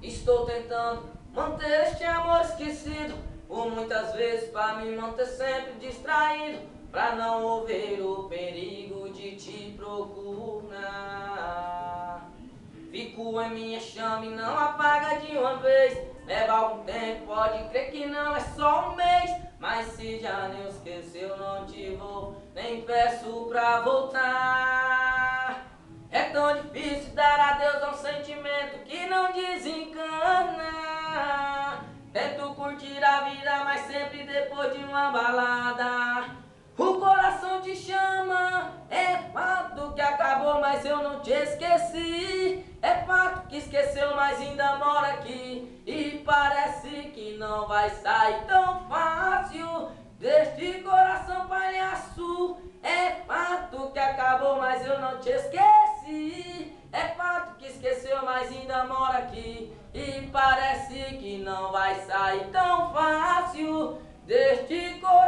Estou tentando manter este amor esquecido, por muitas vezes pra me manter sempre distraído, pra não ouvir o perigo de te procurar. Fico em minha chama e não apaga de uma vez. Leva algum tempo, pode crer que não é só um mês. Mas se já nem esqueceu, não te vou, nem peço pra voltar. É tão difícil dar adeus a um sentimento que não desencana. Tento curtir a vida, mas sempre depois de uma balada. O coração te chama, é fato que acabou, mas eu não te esqueci. É fato que esqueceu, mas ainda mora aqui. E parece que não vai sair tão fácil deste coração palhaço. É fato que acabou, mas eu não te esqueci. É fato que esqueceu, mas ainda mora aqui. E parece que não vai sair tão fácil deste coração